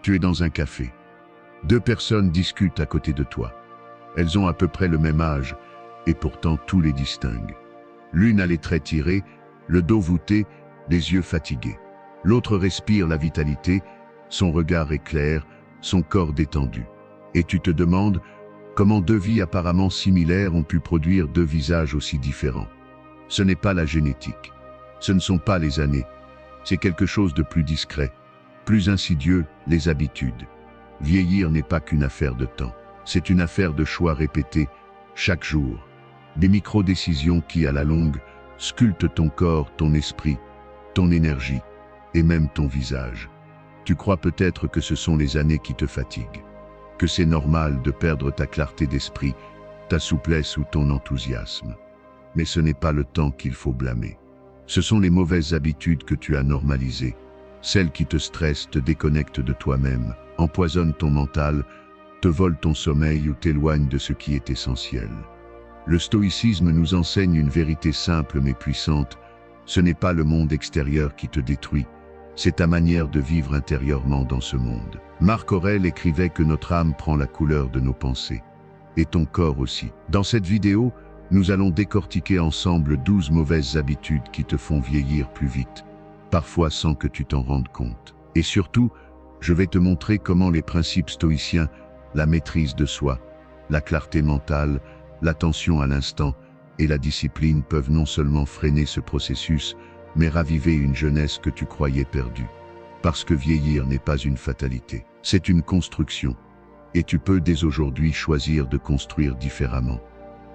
Tu es dans un café. Deux personnes discutent à côté de toi. Elles ont à peu près le même âge, et pourtant tout les distingue. L'une a les traits tirés, le dos voûté, les yeux fatigués. L'autre respire la vitalité, son regard est clair, son corps détendu. Et tu te demandes comment deux vies apparemment similaires ont pu produire deux visages aussi différents. Ce n'est pas la génétique, ce ne sont pas les années, c'est quelque chose de plus discret, plus insidieux, les habitudes. Vieillir n'est pas qu'une affaire de temps, c'est une affaire de choix répétés, chaque jour. Des micro-décisions qui, à la longue, sculptent ton corps, ton esprit, ton énergie et même ton visage. Tu crois peut-être que ce sont les années qui te fatiguent, que c'est normal de perdre ta clarté d'esprit, ta souplesse ou ton enthousiasme. Mais ce n'est pas le temps qu'il faut blâmer. Ce sont les mauvaises habitudes que tu as normalisées, celles qui te stressent, te déconnectent de toi-même, empoisonnent ton mental, te volent ton sommeil ou t'éloignent de ce qui est essentiel. Le stoïcisme nous enseigne une vérité simple mais puissante. Ce n'est pas le monde extérieur qui te détruit, c'est ta manière de vivre intérieurement dans ce monde. Marc Aurèle écrivait que notre âme prend la couleur de nos pensées, et ton corps aussi. Dans cette vidéo, nous allons décortiquer ensemble 12 mauvaises habitudes qui te font vieillir plus vite, parfois sans que tu t'en rendes compte. Et surtout, je vais te montrer comment les principes stoïciens, la maîtrise de soi, la clarté mentale, l'attention à l'instant et la discipline peuvent non seulement freiner ce processus, mais raviver une jeunesse que tu croyais perdue. Parce que vieillir n'est pas une fatalité, c'est une construction. Et tu peux dès aujourd'hui choisir de construire différemment.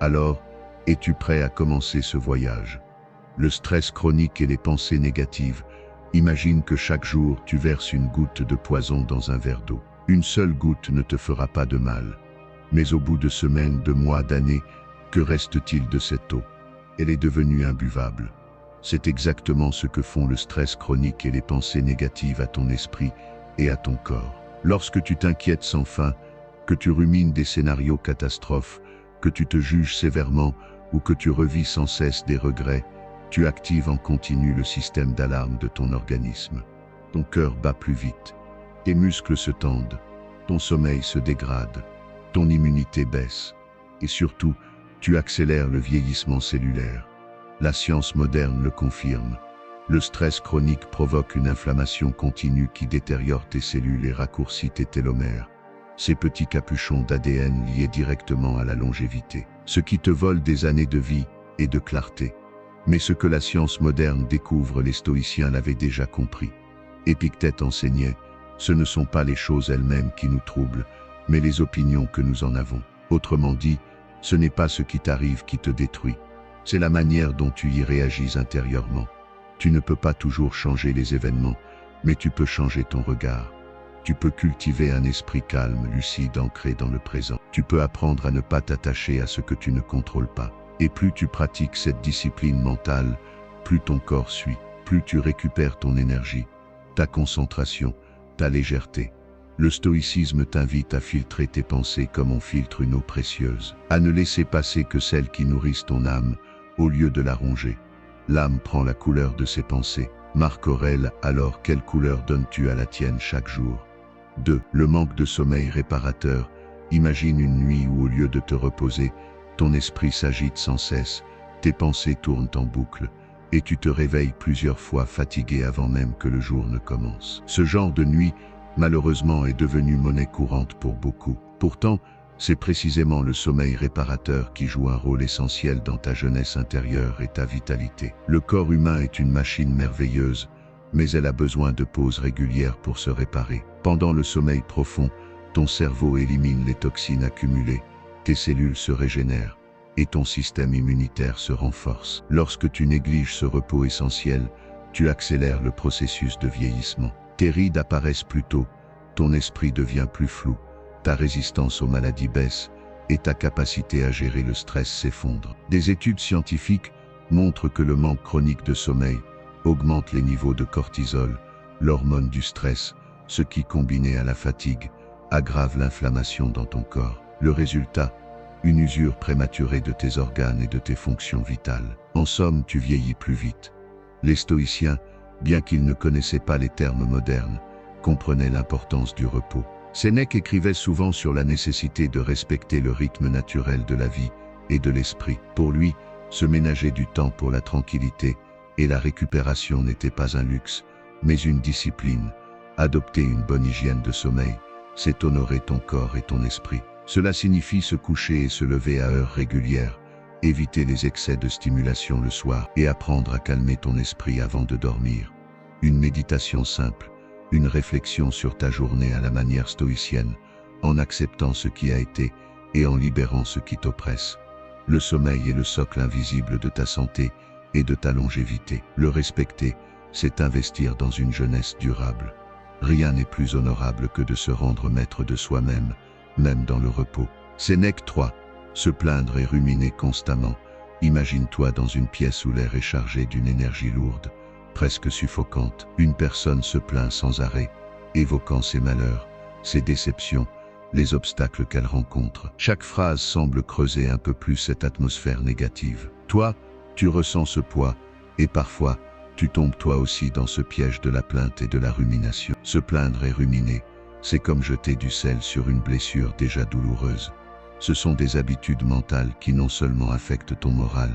Alors, es-tu prêt à commencer ce voyage? Le stress chronique et les pensées négatives. Imagine que chaque jour tu verses une goutte de poison dans un verre d'eau. Une seule goutte ne te fera pas de mal. Mais au bout de semaines, de mois, d'années, que reste-t-il de cette eau? Elle est devenue imbuvable. C'est exactement ce que font le stress chronique et les pensées négatives à ton esprit et à ton corps. Lorsque tu t'inquiètes sans fin, que tu rumines des scénarios catastrophes, que tu te juges sévèrement ou que tu revis sans cesse des regrets, tu actives en continu le système d'alarme de ton organisme. Ton cœur bat plus vite, tes muscles se tendent, ton sommeil se dégrade, ton immunité baisse et surtout, tu accélères le vieillissement cellulaire. La science moderne le confirme. Le stress chronique provoque une inflammation continue qui détériore tes cellules et raccourcit tes télomères. Ces petits capuchons d'ADN liés directement à la longévité. Ce qui te vole des années de vie et de clarté. Mais ce que la science moderne découvre, les stoïciens l'avaient déjà compris. Épictète enseignait, ce ne sont pas les choses elles-mêmes qui nous troublent, mais les opinions que nous en avons. Autrement dit, ce n'est pas ce qui t'arrive qui te détruit. C'est la manière dont tu y réagis intérieurement. Tu ne peux pas toujours changer les événements, mais tu peux changer ton regard. Tu peux cultiver un esprit calme, lucide, ancré dans le présent. Tu peux apprendre à ne pas t'attacher à ce que tu ne contrôles pas. Et plus tu pratiques cette discipline mentale, plus ton corps suit, plus tu récupères ton énergie, ta concentration, ta légèreté. Le stoïcisme t'invite à filtrer tes pensées comme on filtre une eau précieuse, à ne laisser passer que celles qui nourrissent ton âme, au lieu de la ronger. L'âme prend la couleur de ses pensées. Marc Aurèle, alors quelle couleur donnes-tu à la tienne chaque jour? 2. Le manque de sommeil réparateur. Imagine une nuit où au lieu de te reposer, ton esprit s'agite sans cesse, tes pensées tournent en boucle, et tu te réveilles plusieurs fois fatigué avant même que le jour ne commence. Ce genre de nuit, malheureusement, est devenu monnaie courante pour beaucoup. Pourtant, c'est précisément le sommeil réparateur qui joue un rôle essentiel dans ta jeunesse intérieure et ta vitalité. Le corps humain est une machine merveilleuse, mais elle a besoin de pauses régulières pour se réparer. Pendant le sommeil profond, ton cerveau élimine les toxines accumulées, tes cellules se régénèrent et ton système immunitaire se renforce. Lorsque tu négliges ce repos essentiel, tu accélères le processus de vieillissement. Tes rides apparaissent plus tôt, ton esprit devient plus flou, ta résistance aux maladies baisse et ta capacité à gérer le stress s'effondre. Des études scientifiques montrent que le manque chronique de sommeil augmente les niveaux de cortisol, l'hormone du stress, ce qui, combiné à la fatigue, aggrave l'inflammation dans ton corps. Le résultat, une usure prématurée de tes organes et de tes fonctions vitales. En somme, tu vieillis plus vite. Les stoïciens, bien qu'ils ne connaissaient pas les termes modernes, comprenait l'importance du repos. Sénèque écrivait souvent sur la nécessité de respecter le rythme naturel de la vie et de l'esprit. Pour lui, se ménager du temps pour la tranquillité et la récupération n'était pas un luxe, mais une discipline. Adopter une bonne hygiène de sommeil, c'est honorer ton corps et ton esprit. Cela signifie se coucher et se lever à heures régulières, éviter les excès de stimulation le soir et apprendre à calmer ton esprit avant de dormir. Une méditation simple, une réflexion sur ta journée à la manière stoïcienne, en acceptant ce qui a été et en libérant ce qui t'oppresse. Le sommeil est le socle invisible de ta santé et de ta longévité. Le respecter, c'est investir dans une jeunesse durable. Rien n'est plus honorable que de se rendre maître de soi-même, même dans le repos. Sénèque 3. Se plaindre et ruminer constamment. Imagine-toi dans une pièce où l'air est chargé d'une énergie lourde, presque suffocante. Une personne se plaint sans arrêt, évoquant ses malheurs, ses déceptions, les obstacles qu'elle rencontre. Chaque phrase semble creuser un peu plus cette atmosphère négative. Toi, tu ressens ce poids, et parfois, tu tombes toi aussi dans ce piège de la plainte et de la rumination. Se plaindre et ruminer, c'est comme jeter du sel sur une blessure déjà douloureuse. Ce sont des habitudes mentales qui non seulement affectent ton moral,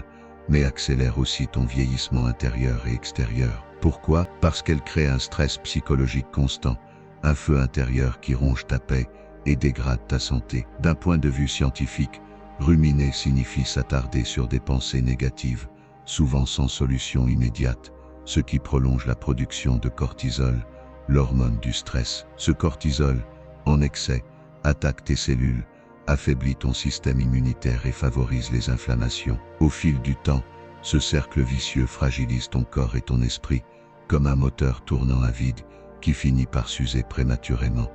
mais accélèrent aussi ton vieillissement intérieur et extérieur. Pourquoi? Parce qu'elles créent un stress psychologique constant, un feu intérieur qui ronge ta paix et dégrade ta santé. D'un point de vue scientifique, ruminer signifie s'attarder sur des pensées négatives, souvent sans solution immédiate, ce qui prolonge la production de cortisol, l'hormone du stress. Ce cortisol, en excès, attaque tes cellules, affaiblit ton système immunitaire et favorise les inflammations. Au fil du temps, ce cercle vicieux fragilise ton corps et ton esprit, comme un moteur tournant à vide qui finit par s'user prématurément.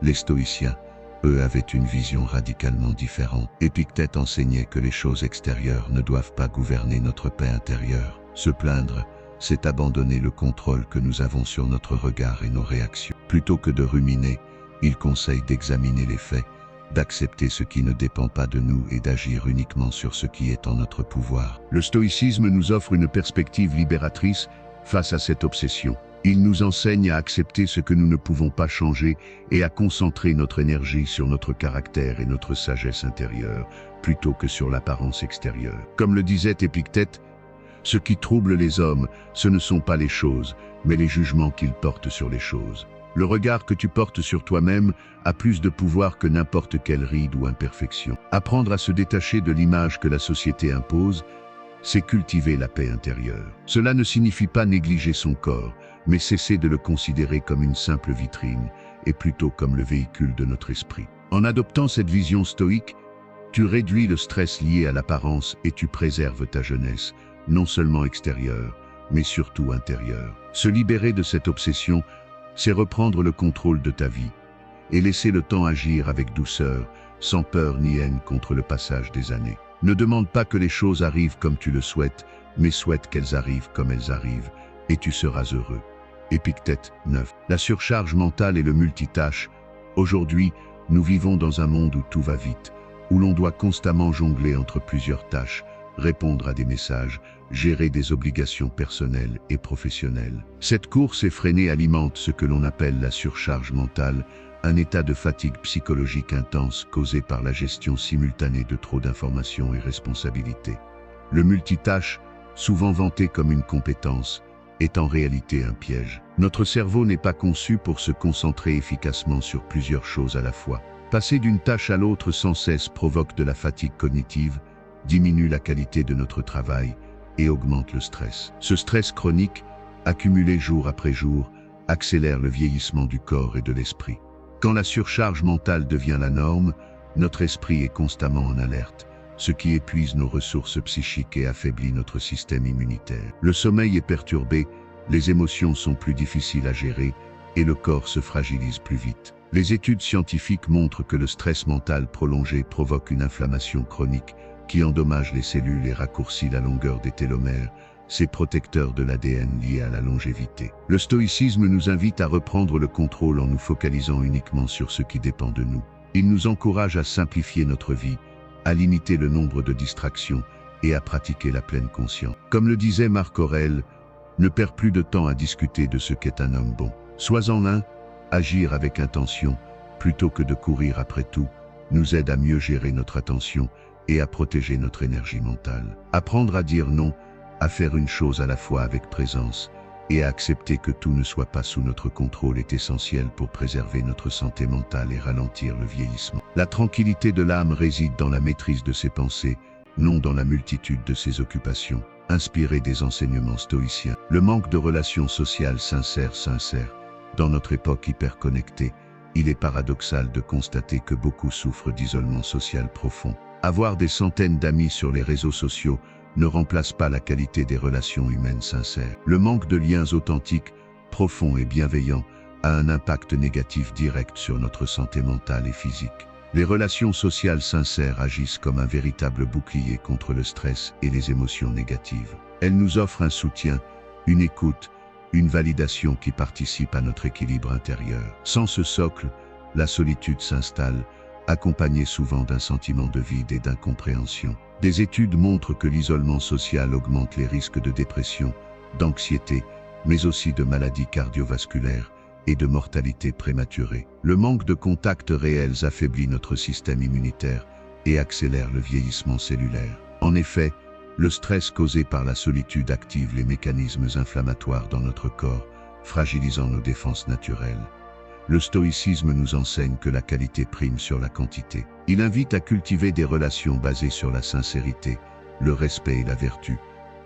Les stoïciens, eux, avaient une vision radicalement différente. Épictète enseignait que les choses extérieures ne doivent pas gouverner notre paix intérieure. Se plaindre, c'est abandonner le contrôle que nous avons sur notre regard et nos réactions. Plutôt que de ruminer, il conseille d'examiner les faits, d'accepter ce qui ne dépend pas de nous et d'agir uniquement sur ce qui est en notre pouvoir. Le stoïcisme nous offre une perspective libératrice face à cette obsession. Il nous enseigne à accepter ce que nous ne pouvons pas changer et à concentrer notre énergie sur notre caractère et notre sagesse intérieure, plutôt que sur l'apparence extérieure. Comme le disait Épictète, ce qui trouble les hommes, ce ne sont pas les choses, mais les jugements qu'ils portent sur les choses. Le regard que tu portes sur toi-même a plus de pouvoir que n'importe quelle ride ou imperfection. Apprendre à se détacher de l'image que la société impose, c'est cultiver la paix intérieure. Cela ne signifie pas négliger son corps, mais cesser de le considérer comme une simple vitrine, et plutôt comme le véhicule de notre esprit. En adoptant cette vision stoïque, tu réduis le stress lié à l'apparence et tu préserves ta jeunesse, non seulement extérieure, mais surtout intérieure. Se libérer de cette obsession, c'est reprendre le contrôle de ta vie, et laisser le temps agir avec douceur, sans peur ni haine contre le passage des années. Ne demande pas que les choses arrivent comme tu le souhaites, mais souhaite qu'elles arrivent comme elles arrivent, et tu seras heureux. Épictète 9. La surcharge mentale et le multitâche. Aujourd'hui, nous vivons dans un monde où tout va vite, où l'on doit constamment jongler entre plusieurs tâches, répondre à des messages, gérer des obligations personnelles et professionnelles. Cette course effrénée alimente ce que l'on appelle la surcharge mentale, un état de fatigue psychologique intense causé par la gestion simultanée de trop d'informations et responsabilités. Le multitâche, souvent vanté comme une compétence, est en réalité un piège. Notre cerveau n'est pas conçu pour se concentrer efficacement sur plusieurs choses à la fois. Passer d'une tâche à l'autre sans cesse provoque de la fatigue cognitive, diminue la qualité de notre travail et augmente le stress. Ce stress chronique, accumulé jour après jour, accélère le vieillissement du corps et de l'esprit. Quand la surcharge mentale devient la norme, notre esprit est constamment en alerte, ce qui épuise nos ressources psychiques et affaiblit notre système immunitaire. Le sommeil est perturbé, les émotions sont plus difficiles à gérer et le corps se fragilise plus vite. Les études scientifiques montrent que le stress mental prolongé provoque une inflammation chronique qui endommage les cellules et raccourcit la longueur des télomères, ces protecteurs de l'ADN liés à la longévité. Le stoïcisme nous invite à reprendre le contrôle en nous focalisant uniquement sur ce qui dépend de nous. Il nous encourage à simplifier notre vie, à limiter le nombre de distractions et à pratiquer la pleine conscience. Comme le disait Marc Aurèle, ne perds plus de temps à discuter de ce qu'est un homme bon. Sois-en l'un Agir avec intention, plutôt que de courir après tout, nous aide à mieux gérer notre attention et à protéger notre énergie mentale. Apprendre à dire non, à faire une chose à la fois avec présence, et à accepter que tout ne soit pas sous notre contrôle est essentiel pour préserver notre santé mentale et ralentir le vieillissement. La tranquillité de l'âme réside dans la maîtrise de ses pensées, non dans la multitude de ses occupations. Inspiré des enseignements stoïciens, le manque de relations sociales sincères. Dans notre époque hyper connectée, il est paradoxal de constater que beaucoup souffrent d'isolement social profond. Avoir des centaines d'amis sur les réseaux sociaux ne remplace pas la qualité des relations humaines sincères. Le manque de liens authentiques, profonds et bienveillants a un impact négatif direct sur notre santé mentale et physique. Les relations sociales sincères agissent comme un véritable bouclier contre le stress et les émotions négatives. Elles nous offrent un soutien, une écoute, une validation qui participe à notre équilibre intérieur. Sans ce socle, la solitude s'installe, accompagnée souvent d'un sentiment de vide et d'incompréhension. Des études montrent que l'isolement social augmente les risques de dépression, d'anxiété, mais aussi de maladies cardiovasculaires et de mortalité prématurée. Le manque de contacts réels affaiblit notre système immunitaire et accélère le vieillissement cellulaire. En effet, le stress causé par la solitude active les mécanismes inflammatoires dans notre corps, fragilisant nos défenses naturelles. Le stoïcisme nous enseigne que la qualité prime sur la quantité. Il invite à cultiver des relations basées sur la sincérité, le respect et la vertu,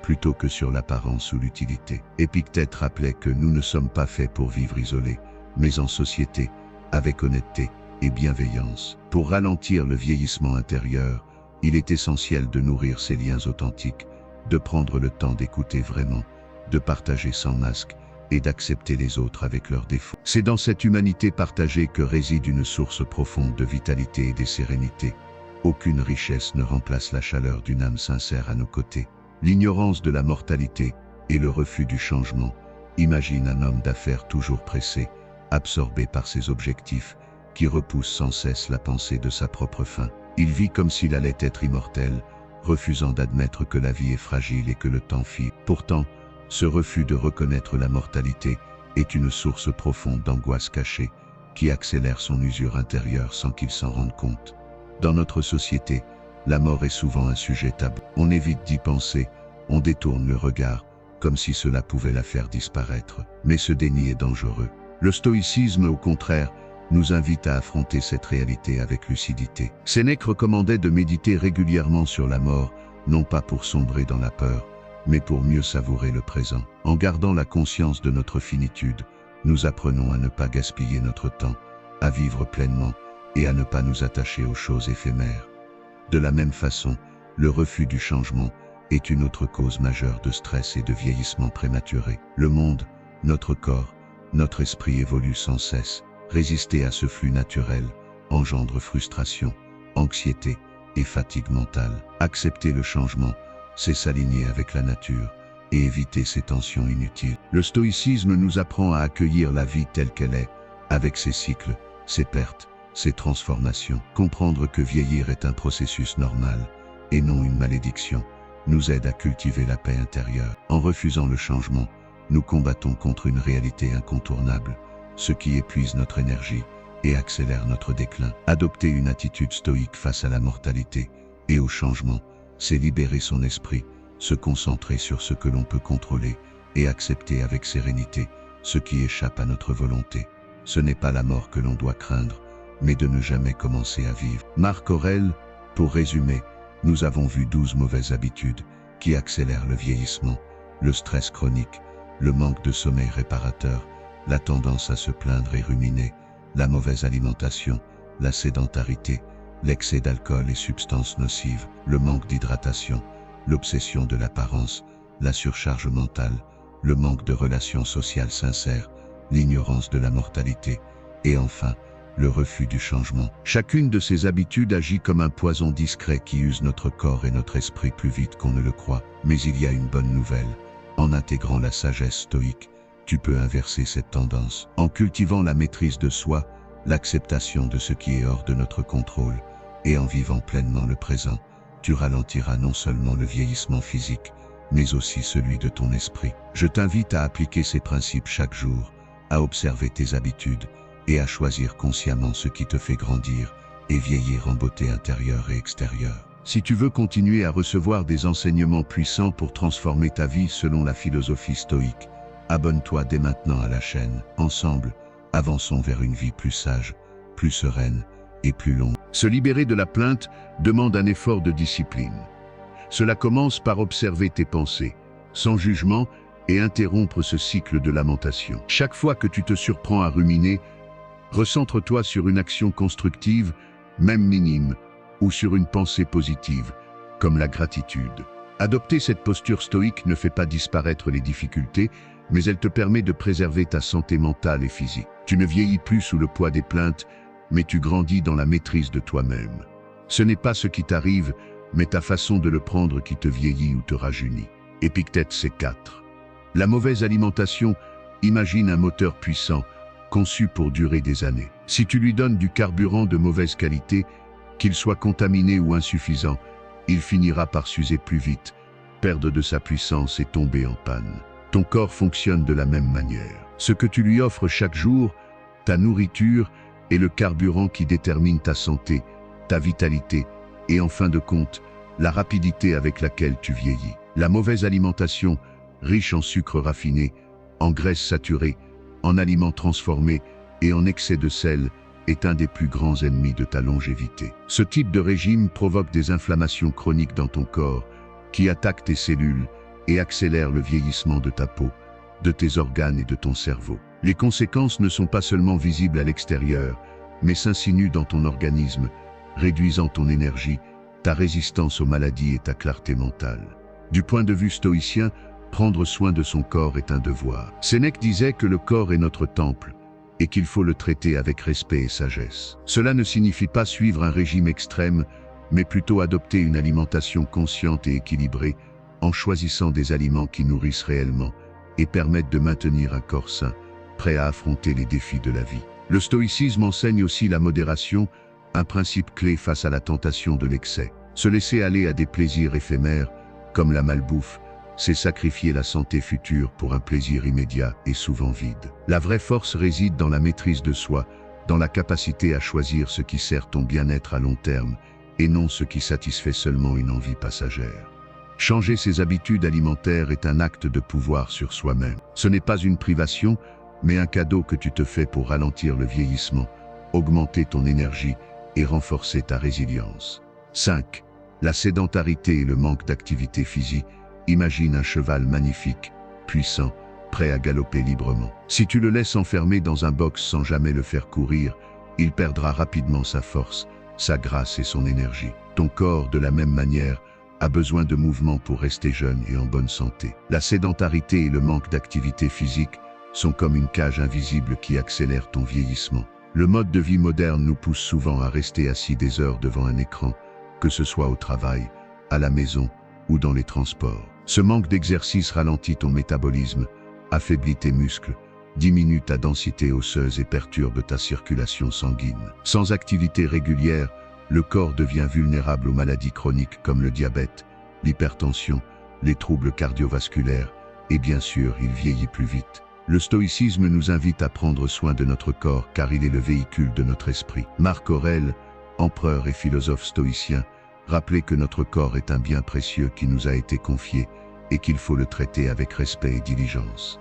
plutôt que sur l'apparence ou l'utilité. Épictète rappelait que nous ne sommes pas faits pour vivre isolés, mais en société, avec honnêteté et bienveillance. Pour ralentir le vieillissement intérieur, il est essentiel de nourrir ces liens authentiques, de prendre le temps d'écouter vraiment, de partager sans masque, et d'accepter les autres avec leurs défauts. C'est dans cette humanité partagée que réside une source profonde de vitalité et de sérénité. Aucune richesse ne remplace la chaleur d'une âme sincère à nos côtés. L'ignorance de la mortalité et le refus du changement. Imagine un homme d'affaires toujours pressé, absorbé par ses objectifs, qui repousse sans cesse la pensée de sa propre fin. Il vit comme s'il allait être immortel, refusant d'admettre que la vie est fragile et que le temps file. Pourtant, ce refus de reconnaître la mortalité est une source profonde d'angoisse cachée qui accélère son usure intérieure sans qu'il s'en rende compte. Dans notre société, la mort est souvent un sujet tabou. On évite d'y penser, on détourne le regard, comme si cela pouvait la faire disparaître. Mais ce déni est dangereux. Le stoïcisme, au contraire, nous invite à affronter cette réalité avec lucidité. Sénèque recommandait de méditer régulièrement sur la mort, non pas pour sombrer dans la peur, mais pour mieux savourer le présent. En gardant la conscience de notre finitude, nous apprenons à ne pas gaspiller notre temps, à vivre pleinement et à ne pas nous attacher aux choses éphémères. De la même façon, le refus du changement est une autre cause majeure de stress et de vieillissement prématuré. Le monde, notre corps, notre esprit évoluent sans cesse. Résister à ce flux naturel engendre frustration, anxiété et fatigue mentale. Accepter le changement, c'est s'aligner avec la nature et éviter ces tensions inutiles. Le stoïcisme nous apprend à accueillir la vie telle qu'elle est, avec ses cycles, ses pertes, ses transformations. Comprendre que vieillir est un processus normal et non une malédiction nous aide à cultiver la paix intérieure. En refusant le changement, nous combattons contre une réalité incontournable, ce qui épuise notre énergie et accélère notre déclin. Adopter une attitude stoïque face à la mortalité et au changement, c'est libérer son esprit, se concentrer sur ce que l'on peut contrôler et accepter avec sérénité ce qui échappe à notre volonté. Ce n'est pas la mort que l'on doit craindre, mais de ne jamais commencer à vivre. Marc Aurèle, pour résumer, nous avons vu 12 mauvaises habitudes qui accélèrent le vieillissement, le stress chronique, le manque de sommeil réparateur, la tendance à se plaindre et ruminer, la mauvaise alimentation, la sédentarité, l'excès d'alcool et substances nocives, le manque d'hydratation, l'obsession de l'apparence, la surcharge mentale, le manque de relations sociales sincères, l'ignorance de la mortalité, et enfin, le refus du changement. Chacune de ces habitudes agit comme un poison discret qui use notre corps et notre esprit plus vite qu'on ne le croit. Mais il y a une bonne nouvelle. En intégrant la sagesse stoïque, tu peux inverser cette tendance. En cultivant la maîtrise de soi, l'acceptation de ce qui est hors de notre contrôle, et en vivant pleinement le présent, tu ralentiras non seulement le vieillissement physique, mais aussi celui de ton esprit. Je t'invite à appliquer ces principes chaque jour, à observer tes habitudes et à choisir consciemment ce qui te fait grandir et vieillir en beauté intérieure et extérieure. Si tu veux continuer à recevoir des enseignements puissants pour transformer ta vie selon la philosophie stoïque, abonne-toi dès maintenant à la chaîne. Ensemble, avançons vers une vie plus sage, plus sereine et plus longue. Se libérer de la plainte demande un effort de discipline. Cela commence par observer tes pensées, sans jugement, et interrompre ce cycle de lamentation. Chaque fois que tu te surprends à ruminer, recentre-toi sur une action constructive, même minime, ou sur une pensée positive, comme la gratitude. Adopter cette posture stoïque ne fait pas disparaître les difficultés, mais elle te permet de préserver ta santé mentale et physique. Tu ne vieillis plus sous le poids des plaintes, mais tu grandis dans la maîtrise de toi-même. Ce n'est pas ce qui t'arrive, mais ta façon de le prendre qui te vieillit ou te rajeunit. Épictète C4. La mauvaise alimentation imagine un moteur puissant, conçu pour durer des années. Si tu lui donnes du carburant de mauvaise qualité, qu'il soit contaminé ou insuffisant, il finira par s'user plus vite, perdre de sa puissance et tomber en panne. Ton corps fonctionne de la même manière. Ce que tu lui offres chaque jour, ta nourriture, est le carburant qui détermine ta santé, ta vitalité et en fin de compte, la rapidité avec laquelle tu vieillis. La mauvaise alimentation, riche en sucre raffiné, en graisses saturées, en aliments transformés et en excès de sel, est un des plus grands ennemis de ta longévité. Ce type de régime provoque des inflammations chroniques dans ton corps, qui attaquent tes cellules et accélèrent le vieillissement de ta peau, de tes organes et de ton cerveau. Les conséquences ne sont pas seulement visibles à l'extérieur, mais s'insinuent dans ton organisme, réduisant ton énergie, ta résistance aux maladies et ta clarté mentale. Du point de vue stoïcien, prendre soin de son corps est un devoir. Sénèque disait que le corps est notre temple et qu'il faut le traiter avec respect et sagesse. Cela ne signifie pas suivre un régime extrême, mais plutôt adopter une alimentation consciente et équilibrée en choisissant des aliments qui nourrissent réellement et permettent de maintenir un corps sain, prêt à affronter les défis de la vie. Le stoïcisme enseigne aussi la modération, un principe clé face à la tentation de l'excès. Se laisser aller à des plaisirs éphémères, comme la malbouffe, c'est sacrifier la santé future pour un plaisir immédiat et souvent vide. La vraie force réside dans la maîtrise de soi, dans la capacité à choisir ce qui sert ton bien-être à long terme et non ce qui satisfait seulement une envie passagère. Changer ses habitudes alimentaires est un acte de pouvoir sur soi-même. Ce n'est pas une privation, mais un cadeau que tu te fais pour ralentir le vieillissement, augmenter ton énergie et renforcer ta résilience. 5. La sédentarité et le manque d'activité physique. Imagine un cheval magnifique, puissant, prêt à galoper librement. Si tu le laisses enfermer dans un box sans jamais le faire courir, il perdra rapidement sa force, sa grâce et son énergie. Ton corps, de la même manière, a besoin de mouvement pour rester jeune et en bonne santé. La sédentarité et le manque d'activité physique sont comme une cage invisible qui accélère ton vieillissement. Le mode de vie moderne nous pousse souvent à rester assis des heures devant un écran, que ce soit au travail, à la maison ou dans les transports. Ce manque d'exercice ralentit ton métabolisme, affaiblit tes muscles, diminue ta densité osseuse et perturbe ta circulation sanguine. Sans activité régulière, le corps devient vulnérable aux maladies chroniques comme le diabète, l'hypertension, les troubles cardiovasculaires et bien sûr, il vieillit plus vite. Le stoïcisme nous invite à prendre soin de notre corps car il est le véhicule de notre esprit. Marc Aurèle, empereur et philosophe stoïcien, rappelait que notre corps est un bien précieux qui nous a été confié et qu'il faut le traiter avec respect et diligence.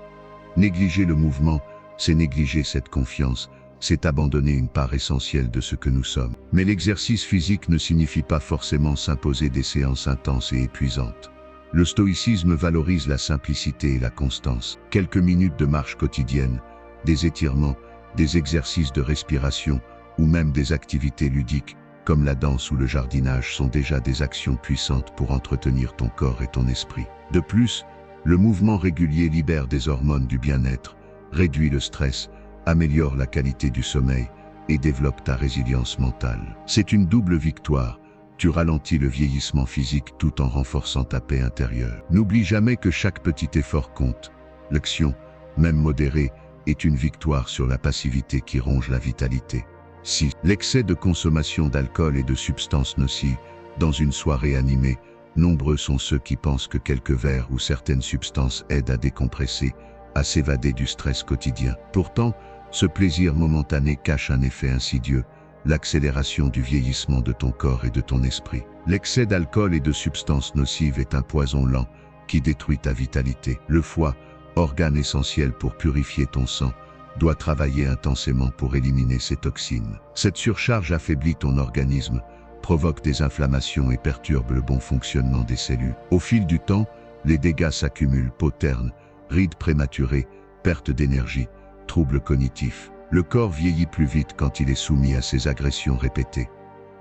Négliger le mouvement, c'est négliger cette confiance, c'est abandonner une part essentielle de ce que nous sommes. Mais l'exercice physique ne signifie pas forcément s'imposer des séances intenses et épuisantes. Le stoïcisme valorise la simplicité et la constance. Quelques minutes de marche quotidienne, des étirements, des exercices de respiration ou même des activités ludiques comme la danse ou le jardinage sont déjà des actions puissantes pour entretenir ton corps et ton esprit. De plus, le mouvement régulier libère des hormones du bien-être, réduit le stress, améliore la qualité du sommeil et développe ta résilience mentale. C'est une double victoire. Tu ralentis le vieillissement physique tout en renforçant ta paix intérieure. N'oublie jamais que chaque petit effort compte. L'action, même modérée, est une victoire sur la passivité qui ronge la vitalité. 6. L'excès de consommation d'alcool et de substances nocives. Dans une soirée animée, nombreux sont ceux qui pensent que quelques verres ou certaines substances aident à décompresser, à s'évader du stress quotidien. Pourtant, Ce plaisir momentané cache un effet insidieux, l'accélération du vieillissement de ton corps et de ton esprit. L'excès d'alcool et de substances nocives est un poison lent qui détruit ta vitalité. Le foie, organe essentiel pour purifier ton sang, doit travailler intensément pour éliminer ces toxines. Cette surcharge affaiblit ton organisme, provoque des inflammations et perturbe le bon fonctionnement des cellules. Au fil du temps, les dégâts s'accumulent: peau terne, rides prématurées, perte d'énergie, troubles cognitifs. Le corps vieillit plus vite quand il est soumis à ces agressions répétées.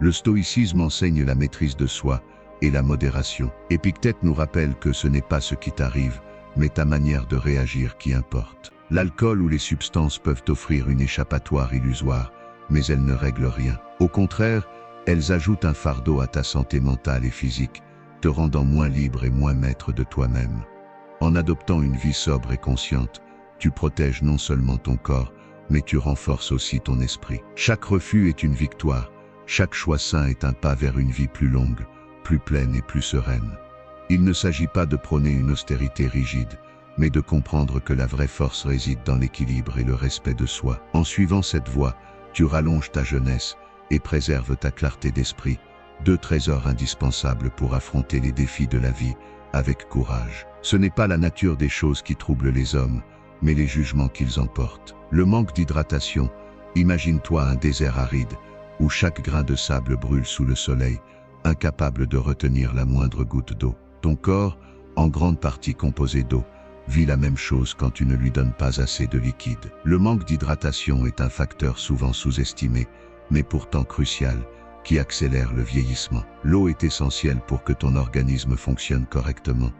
Le stoïcisme enseigne la maîtrise de soi et la modération. Épictète nous rappelle que ce n'est pas ce qui t'arrive, mais ta manière de réagir qui importe. L'alcool ou les substances peuvent offrir une échappatoire illusoire, mais elles ne règlent rien. Au contraire, elles ajoutent un fardeau à ta santé mentale et physique, te rendant moins libre et moins maître de toi-même. En adoptant une vie sobre et consciente, tu protèges non seulement ton corps, mais tu renforces aussi ton esprit. Chaque refus est une victoire, chaque choix sain est un pas vers une vie plus longue, plus pleine et plus sereine. Il ne s'agit pas de prôner une austérité rigide, mais de comprendre que la vraie force réside dans l'équilibre et le respect de soi. En suivant cette voie, tu rallonges ta jeunesse et préserves ta clarté d'esprit, deux trésors indispensables pour affronter les défis de la vie avec courage. Ce n'est pas la nature des choses qui trouble les hommes, mais les jugements qu'ils emportent. Le manque d'hydratation, imagine-toi un désert aride, où chaque grain de sable brûle sous le soleil, incapable de retenir la moindre goutte d'eau. Ton corps, en grande partie composé d'eau, vit la même chose quand tu ne lui donnes pas assez de liquide. Le manque d'hydratation est un facteur souvent sous-estimé, mais pourtant crucial, qui accélère le vieillissement. L'eau est essentielle pour que ton organisme fonctionne correctement.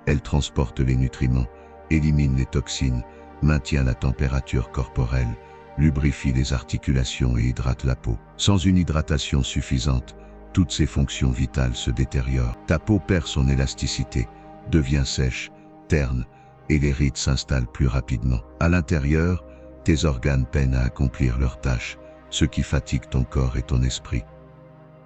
Elle transporte les nutriments, élimine les toxines, maintient la température corporelle, lubrifie les articulations et hydrate la peau. Sans une hydratation suffisante, toutes ces fonctions vitales se détériorent. Ta peau perd son élasticité, devient sèche, terne, et les rides s'installent plus rapidement. À l'intérieur, tes organes peinent à accomplir leurs tâches, ce qui fatigue ton corps et ton esprit.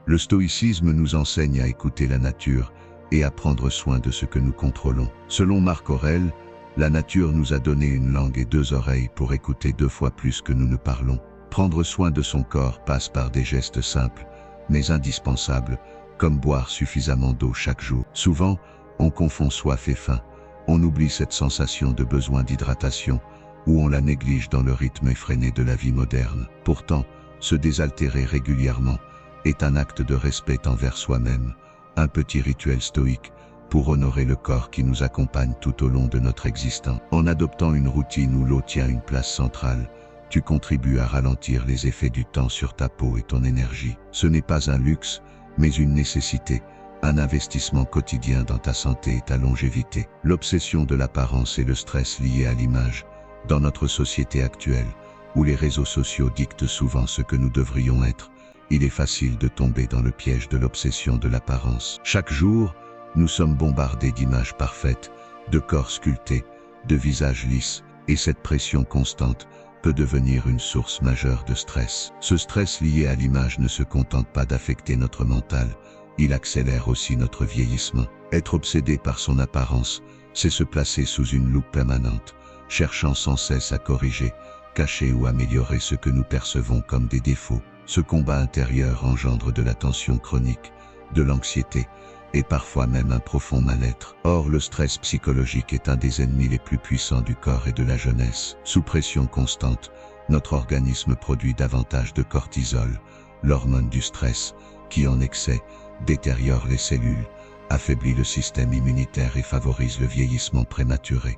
Le stoïcisme nous enseigne à écouter la nature et à prendre soin de ce que nous contrôlons. Selon Marc Aurèle, la nature nous a donné une langue et deux oreilles pour écouter 2 fois plus que nous ne parlons. Prendre soin de son corps passe par des gestes simples, mais indispensables, comme boire suffisamment d'eau chaque jour. Souvent, on confond soif et faim. On oublie cette sensation de besoin d'hydratation, ou on la néglige dans le rythme effréné de la vie moderne. Pourtant, se désaltérer régulièrement est un acte de respect envers soi-même, un petit rituel stoïque pour honorer le corps qui nous accompagne tout au long de notre existence. En adoptant une routine où l'eau tient une place centrale, tu contribues à ralentir les effets du temps sur ta peau et ton énergie. Ce n'est pas un luxe, mais une nécessité, un investissement quotidien dans ta santé et ta longévité. L'obsession de l'apparence et le stress lié à l'image, dans notre société actuelle, où les réseaux sociaux dictent souvent ce que nous devrions être, il est facile de tomber dans le piège de l'obsession de l'apparence. Chaque jour, nous sommes bombardés d'images parfaites, de corps sculptés, de visages lisses, et cette pression constante peut devenir une source majeure de stress. Ce stress lié à l'image ne se contente pas d'affecter notre mental, il accélère aussi notre vieillissement. Être obsédé par son apparence, c'est se placer sous une loupe permanente, cherchant sans cesse à corriger, cacher ou améliorer ce que nous percevons comme des défauts. Ce combat intérieur engendre de la tension chronique, de l'anxiété, et parfois même un profond mal-être. Or, le stress psychologique est un des ennemis les plus puissants du corps et de la jeunesse. Sous pression constante, notre organisme produit davantage de cortisol, l'hormone du stress, qui en excès détériore les cellules, affaiblit le système immunitaire et favorise le vieillissement prématuré.